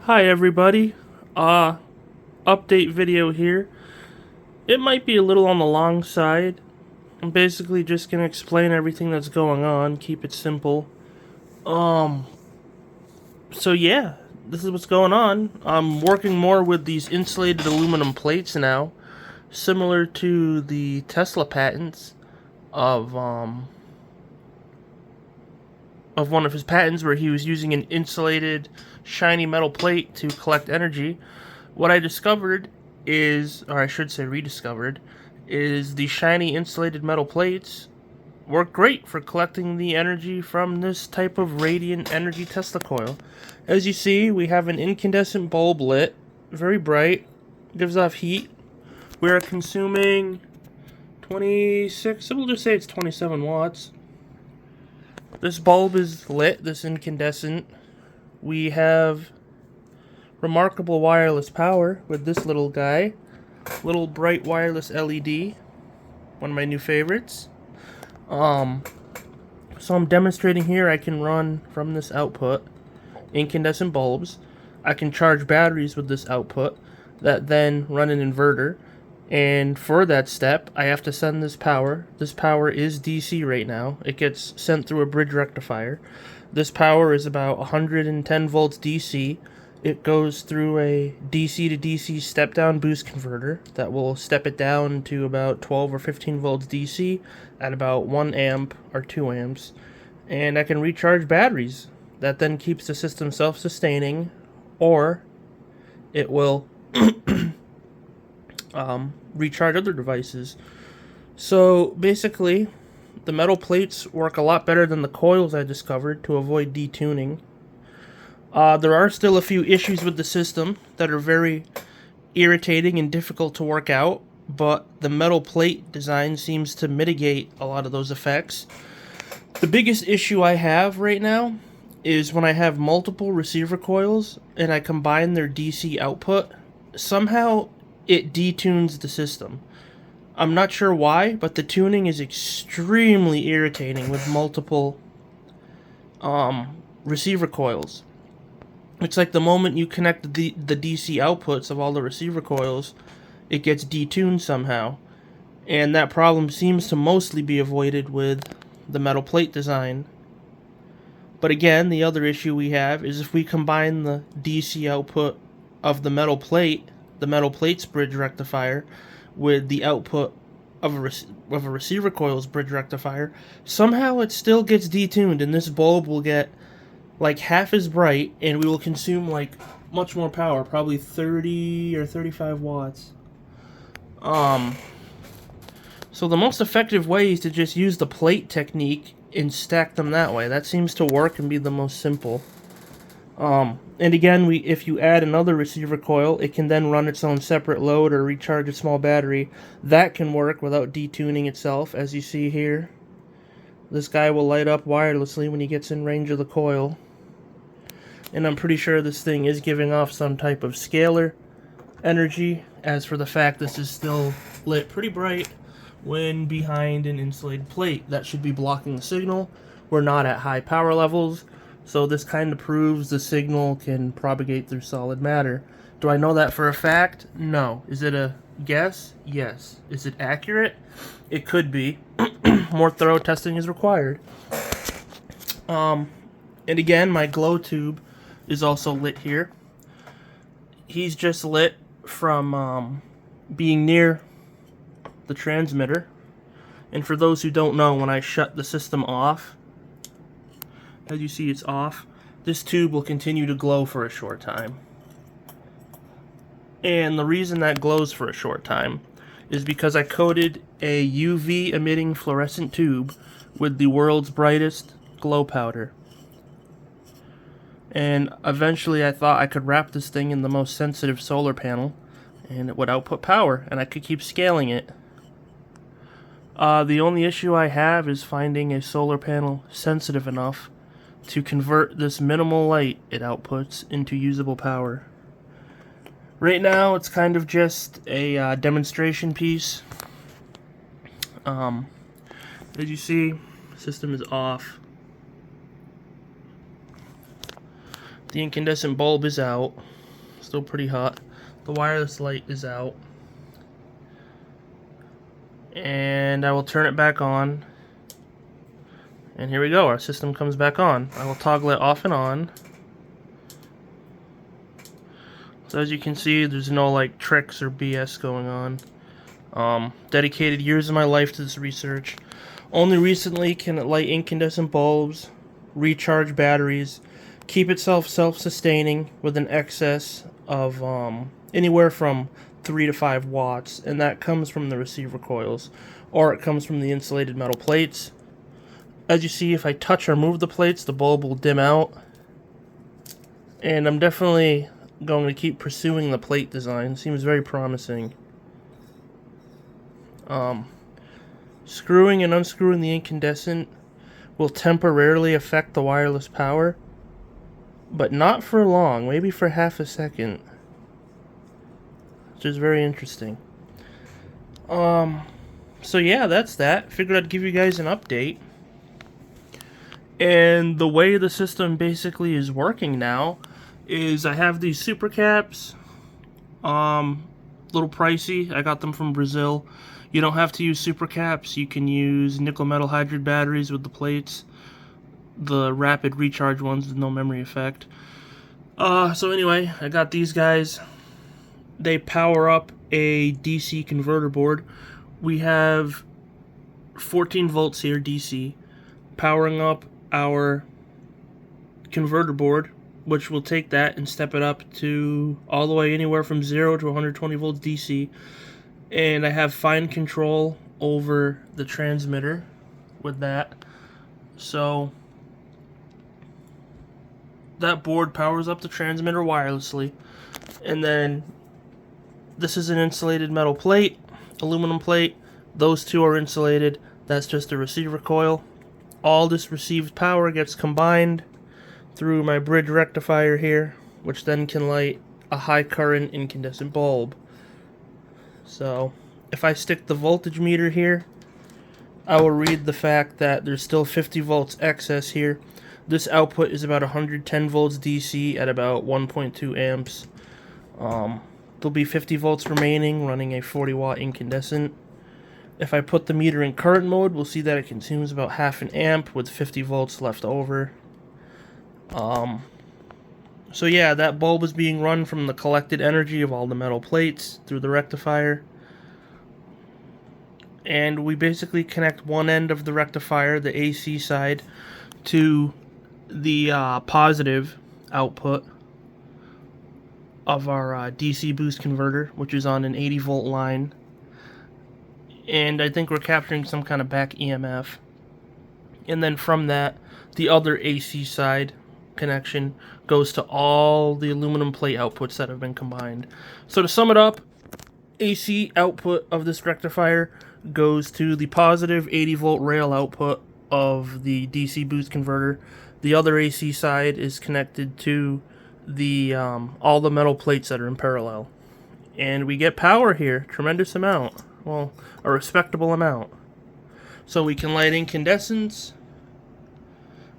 Hi everybody, update video here. It might be a little on the long side. I'm basically just gonna explain everything that's going on, keep it simple. So yeah, this is what's going on. I'm working more with these insulated aluminum plates now, similar to the Tesla patents of one of his patents where he was using an insulated shiny metal plate to collect energy. What I discovered is, or I should say rediscovered, is the shiny insulated metal plates work great for collecting the energy from this type of radiant energy Tesla coil. As you see, we have an incandescent bulb lit, very bright, gives off heat. We are consuming 26, we'll just say it's 27 watts. This bulb is lit, this incandescent. We have remarkable wireless power with this little guy. Little bright wireless LED. One of my new favorites. So I'm demonstrating here I can run from this output incandescent bulbs. I can charge batteries with this output that then run an inverter. And for that step, I have to send this power. This power is DC right now. It gets sent through a bridge rectifier. This power is about 110 volts DC. It goes through a DC to DC step-down boost converter that will step it down to about 12 or 15 volts DC at about 1 amp or 2 amps. And I can recharge batteries. That then keeps the system self-sustaining, or it will recharge other devices. So basically, the metal plates work a lot better than the coils I discovered to avoid detuning. There are still a few issues with the system that are very irritating and difficult to work out, but the metal plate design seems to mitigate a lot of those effects. The biggest issue I have right now is when I have multiple receiver coils and I combine their DC output, somehow it detunes the system. I'm not sure why, but the tuning is extremely irritating with multiple receiver coils. It's like the moment you connect the DC outputs of all the receiver coils, it gets detuned somehow. And that problem seems to mostly be avoided with the metal plate design. But again, the other issue we have is if we combine the DC output of the metal plate's bridge rectifier, with the output of a receiver coil's bridge rectifier, somehow it still gets detuned, and this bulb will get like half as bright, and we will consume like much more power, probably 30 or 35 watts. So the most effective way is to just use the plate technique and stack them that way. That seems to work and be the most simple. And again, if you add another receiver coil, it can then run its own separate load or recharge a small battery. That can work without detuning itself, as you see here. This guy will light up wirelessly when he gets in range of the coil. And I'm pretty sure this thing is giving off some type of scalar energy. As for the fact this is still lit pretty bright when behind an insulated plate, that should be blocking the signal. We're not at high power levels, so this kind of proves the signal can propagate through solid matter. Do I know that for a fact? No. Is it a guess? Yes. Is it accurate? It could be. More thorough testing is required. And again, my glow tube is also lit here. He's just lit from being near the transmitter. And for those who don't know, when I shut the system off, as you see it's off, this tube will continue to glow for a short time. And the reason that glows for a short time is because I coated a UV emitting fluorescent tube with the world's brightest glow powder. And eventually I thought I could wrap this thing in the most sensitive solar panel and it would output power and I could keep scaling it. The only issue I have is finding a solar panel sensitive enough to convert this minimal light it outputs into usable power. Right now it's kind of just a demonstration piece. As you see, system is off. The incandescent bulb is out. Still pretty hot. The wireless light is out. And I will turn it back on. And here we go. Our system comes back on. I will toggle it off and on. So as you can see, there's no like tricks or BS going on. Dedicated years of my life to this research. Only recently can it light incandescent bulbs, recharge batteries, keep itself self-sustaining with an excess of anywhere from 3 to 5 watts, and that comes from the receiver coils, or it comes from the insulated metal plates. As you see, if I touch or move the plates, the bulb will dim out. And I'm definitely going to keep pursuing the plate design. Seems very promising. Screwing and unscrewing the incandescent will temporarily affect the wireless power, but not for long, maybe for half a second, which is very interesting. So yeah, that's that. Figured I'd give you guys an update. And the way the system basically is working now is I have these supercaps, little pricey. I got them from Brazil. You don't have to use supercaps. You can use nickel metal hydride batteries with the plates, the rapid recharge ones with no memory effect. So anyway, I got these guys. They power up a DC converter board. We have 14 volts here, DC, powering up our converter board, which will take that and step it up to all the way anywhere from 0 to 120 volts DC. And I have fine control over the transmitter with that. So that board powers up the transmitter wirelessly. And then this is an insulated metal plate, aluminum plate. Those two are insulated. That's just a receiver coil. All this received power gets combined through my bridge rectifier here, which then can light a high current incandescent bulb. So if I stick the voltage meter here, I will read the fact that there's still 50 volts excess here. This output is about 110 volts DC at about 1.2 amps. There'll be 50 volts remaining running a 40 watt incandescent. If I put the meter in current mode, we'll see that it consumes about half an amp with 50 volts left over. So yeah, that bulb is being run from the collected energy of all the metal plates through the rectifier. And we basically connect one end of the rectifier, the AC side, to the positive output of our DC boost converter, which is on an 80 volt line. And I think we're capturing some kind of back EMF. And then from that, the other AC side connection goes to all the aluminum plate outputs that have been combined. So to sum it up, AC output of this rectifier goes to the positive 80 volt rail output of the DC boost converter. The other AC side is connected to the all the metal plates that are in parallel. And we get power here, tremendous amount. Well, a respectable amount. So we can light incandescents.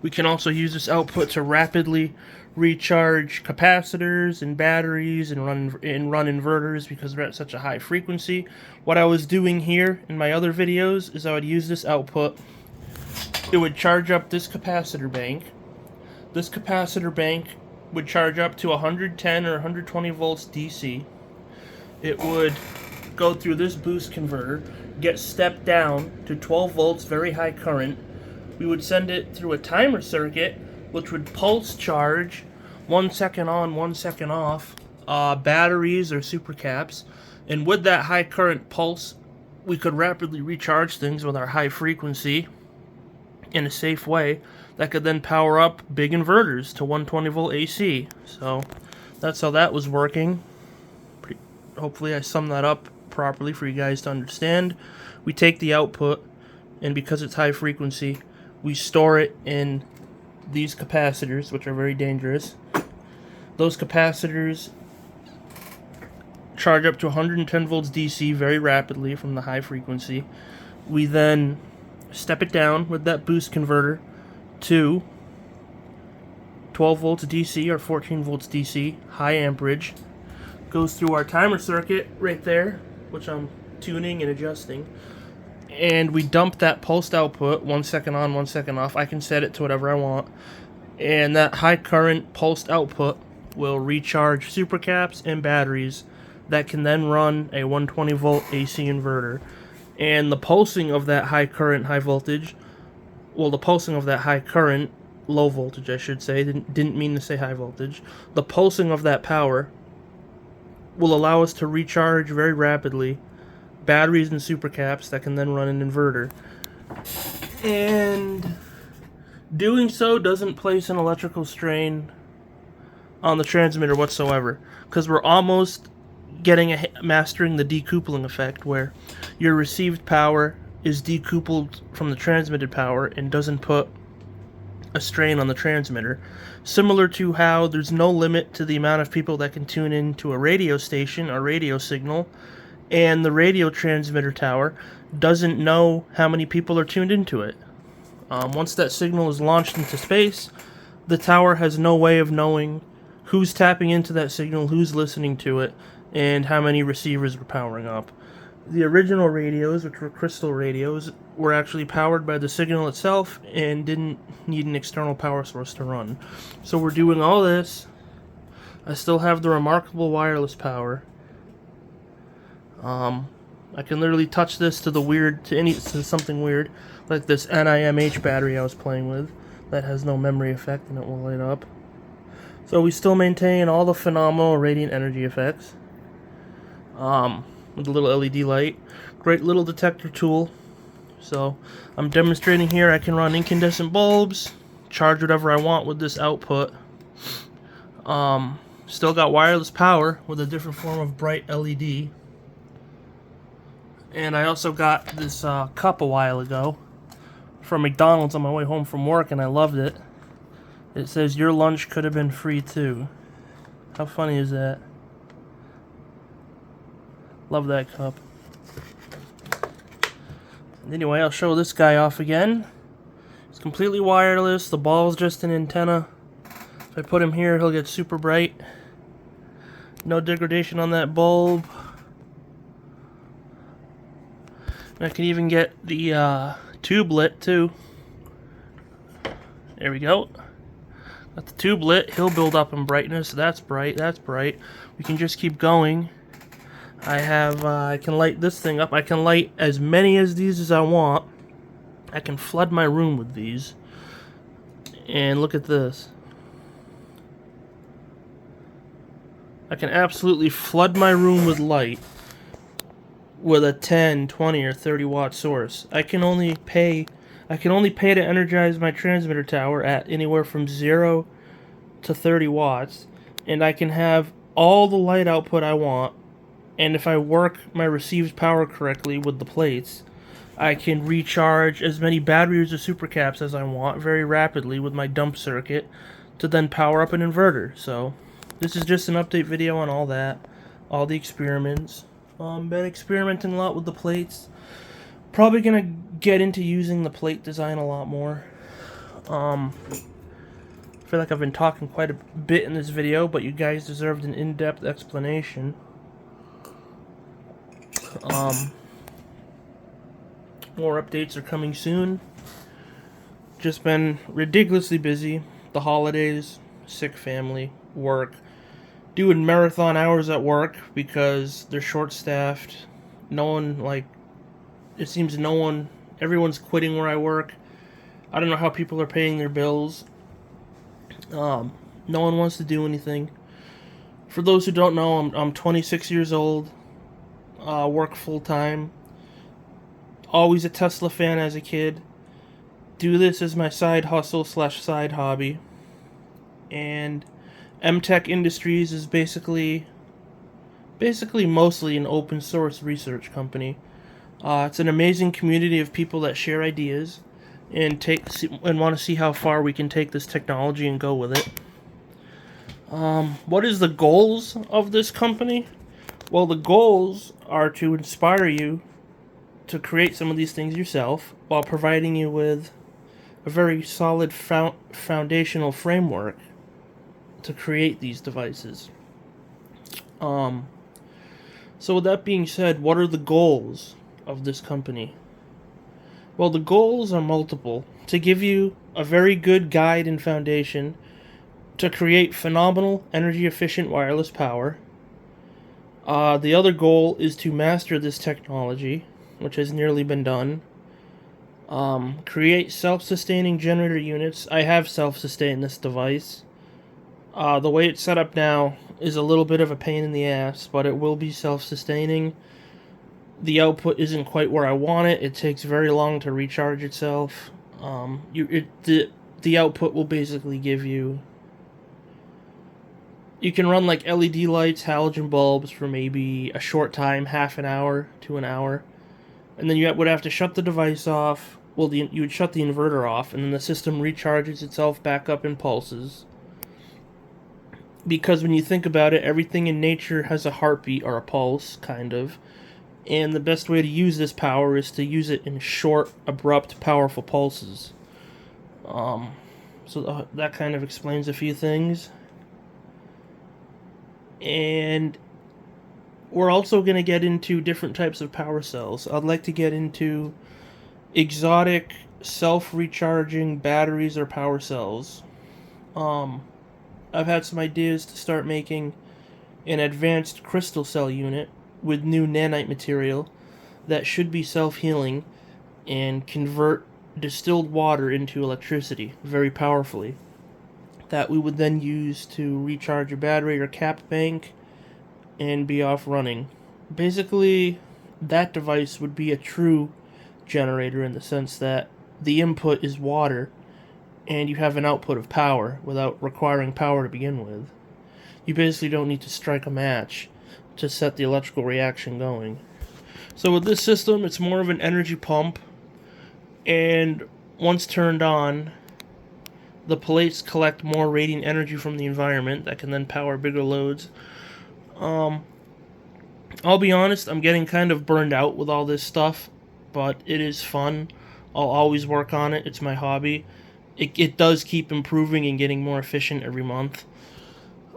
We can also use this output to rapidly recharge capacitors and batteries and run inverters because we're at such a high frequency. What I was doing here in my other videos is I would use this output. It would charge up this capacitor bank. This capacitor bank would charge up to 110 or 120 volts DC. It would go through this boost converter, get stepped down to 12 volts, very high current. We would send it through a timer circuit, which would pulse charge 1 second on, 1 second off, batteries or supercaps. And with that high current pulse, we could rapidly recharge things with our high frequency in a safe way that could then power up big inverters to 120 volt AC. So that's how that was working. Hopefully I summed that up properly for you guys to understand. We take the output, and because it's high frequency, we store it in these capacitors, which are very dangerous. Those capacitors charge up to 110 volts DC very rapidly from the high frequency. We then step it down with that boost converter to 12 volts DC or 14 volts DC, high amperage. Goes through our timer circuit right there, which I'm tuning and adjusting. And we dump that pulsed output, 1 second on, 1 second off. I can set it to whatever I want. And that high current pulsed output will recharge supercaps and batteries that can then run a 120 volt AC inverter. And the pulsing of that high current, high voltage, well, the pulsing of that high current, low voltage I should say, didn't mean to say high voltage, the pulsing of that power will allow us to recharge very rapidly batteries and supercaps that can then run an inverter. And doing so doesn't place an electrical strain on the transmitter whatsoever, because we're almost mastering the decoupling effect, where your received power is decoupled from the transmitted power and doesn't put a strain on the transmitter. Similar to how there's no limit to the amount of people that can tune into a radio station or radio signal, and the radio transmitter tower doesn't know how many people are tuned into it. Once that signal is launched into space, the tower has no way of knowing who's tapping into that signal, who's listening to it, and how many receivers were powering up. The original radios, which were crystal radios, were actually powered by the signal itself and didn't need an external power source to run. So we're doing all this. I still have the remarkable wireless power. I can literally touch this to something weird, like this NIMH battery I was playing with that has no memory effect and it will light up. So we still maintain all the phenomenal radiant energy effects. With a little LED light. Great little detector tool. So I'm demonstrating here I can run incandescent bulbs, charge whatever I want with this output. Still got wireless power with a different form of bright LED. And I also got this cup a while ago from McDonald's on my way home from work, and I loved it. It says, "Your lunch could have been free too." How funny is that? Love that cup. Anyway, I'll show this guy off again. It's completely wireless. The ball's just an antenna. If I put him here, he'll get super bright. No degradation on that bulb. And I can even get the tube lit too. There we go. Got the tube lit. He'll build up in brightness. That's bright. That's bright. We can just keep going. I can light this thing up. I can light as many as these as I want. I can flood my room with these. And look at this. I can absolutely flood my room with light with a 10, 20, or 30 watt source. I can only pay to energize my transmitter tower at anywhere from 0 to 30 watts, and I can have all the light output I want. And if I work my received power correctly with the plates, I can recharge as many batteries or supercaps as I want very rapidly with my dump circuit to then power up an inverter. So this is just an update video on all that, all the experiments. Been experimenting a lot with the plates. Probably gonna get into using the plate design a lot more. I feel like I've been talking quite a bit in this video, but you guys deserved an in-depth explanation. More updates are coming soon. Just been ridiculously busy. The holidays, sick family, work, doing marathon hours at work because they're short-staffed. Everyone's quitting where I work. I don't know how people are paying their bills. No one wants to do anything. For those who don't know, I'm 26 years old. Work full-time. Always a Tesla fan as a kid. Do this as my side hustle / side hobby. And MTECH Industries is basically mostly an open source research company. It's an amazing community of people that share ideas and want to see how far we can take this technology and go with it. What is the goals of this company? Well, the goals are to inspire you to create some of these things yourself while providing you with a very solid foundational framework to create these devices. So with that being said, what are the goals of this company? Well, the goals are multiple. To give you a very good guide and foundation to create phenomenal energy-efficient wireless power. The other goal is to master this technology, which has nearly been done. Create self-sustaining generator units. I have self-sustained this device. The way it's set up now is a little bit of a pain in the ass, but it will be self-sustaining. The output isn't quite where I want it. It takes very long to recharge itself. The output will basically give you... You can run like LED lights, halogen bulbs for maybe a short time, half an hour to an hour. And then you would have to shut the device off. Well, you would shut the inverter off, and then the system recharges itself back up in pulses. Because when you think about it, everything in nature has a heartbeat or a pulse, kind of. And the best way to use this power is to use it in short, abrupt, powerful pulses. So that kind of explains a few things. And we're also going to get into different types of power cells. I'd like to get into exotic, self-recharging batteries or power cells. I've had some ideas to start making an advanced crystal cell unit with new nanite material that should be self-healing and convert distilled water into electricity very powerfully, that we would then use to recharge a battery or cap bank and be off running. Basically, that device would be a true generator in the sense that the input is water and you have an output of power without requiring power to begin with. You basically don't need to strike a match to set the electrical reaction going. So with this system, it's more of an energy pump, and once turned on, the plates collect more radiant energy from the environment that can then power bigger loads. I'll be honest, I'm getting kind of burned out with all this stuff, but it is fun. I'll always work on it. It's my hobby. It does keep improving and getting more efficient every month.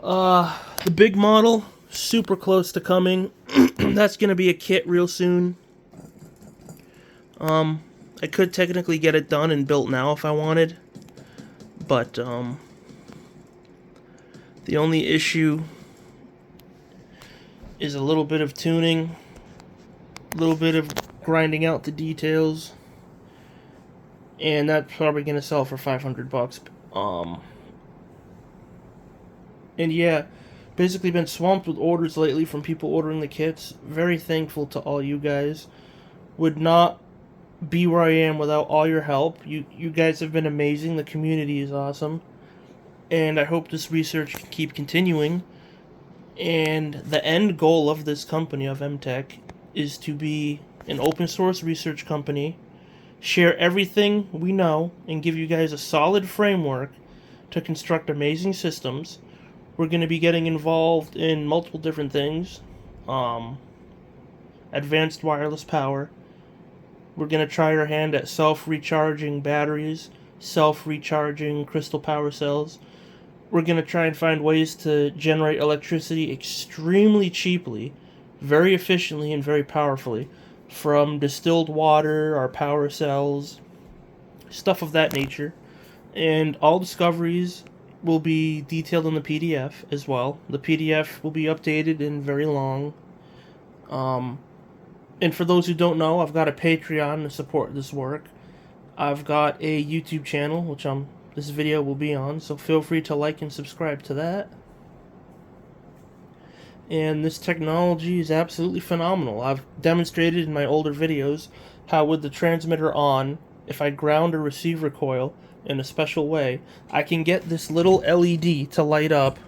The big model, super close to coming. That's going to be a kit real soon. I could technically get it done and built now if I wanted. But, the only issue is a little bit of tuning, a little bit of grinding out the details, and that's probably going to sell for $500. And yeah, basically been swamped with orders lately from people ordering the kits. Very thankful to all you guys. Would not be where I am without all your help. You guys have been amazing. The community is awesome. And I hope this research can keep continuing. And the end goal of this company, of MTECH, is to be an open source research company, share everything we know, and give you guys a solid framework to construct amazing systems. We're going to be getting involved in multiple different things. Advanced wireless power. We're going to try our hand at self-recharging batteries, self-recharging crystal power cells. We're going to try and find ways to generate electricity extremely cheaply, very efficiently, and very powerfully from distilled water, our power cells, stuff of that nature. And all discoveries will be detailed in the PDF as well. The PDF will be updated and very long. And for those who don't know, I've got a Patreon to support this work. I've got a YouTube channel, which this video will be on, so feel free to like and subscribe to that. And this technology is absolutely phenomenal. I've demonstrated in my older videos how with the transmitter on, if I ground a receiver coil in a special way, I can get this little LED to light up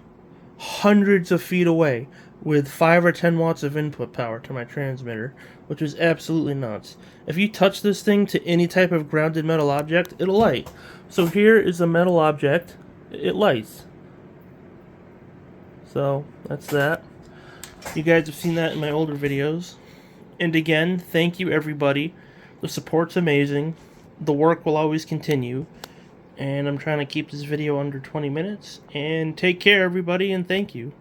hundreds of feet away with 5 or 10 watts of input power to my transmitter, which is absolutely nuts. If you touch this thing to any type of grounded metal object, it'll light. So here is a metal object. It lights. So that's that. You guys have seen that in my older videos. And again, thank you everybody. The support's amazing. The work will always continue. And I'm trying to keep this video under 20 minutes. And take care, everybody, and thank you.